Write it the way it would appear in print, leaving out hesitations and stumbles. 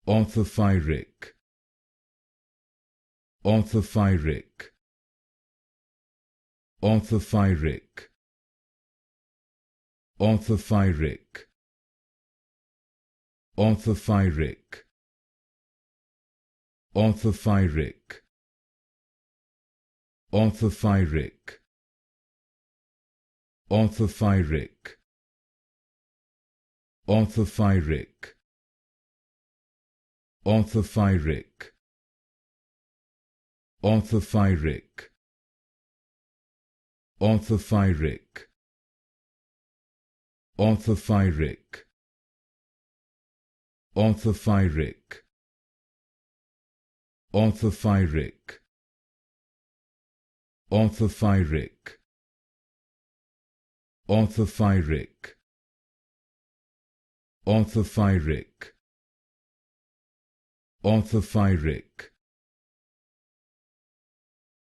Orthophyric, Orthophyric, Orthophyric, Orthophyric, Orthophyric, Orthophyric, Orthophyric, Orthophyric, Orthophyric, Orthophyric, Orthophyric, Orthophyric, Orthophyric, Orthophyric, Orthophyric, Orthophyric, Orthophyric, Orthophyric, Orthophyric,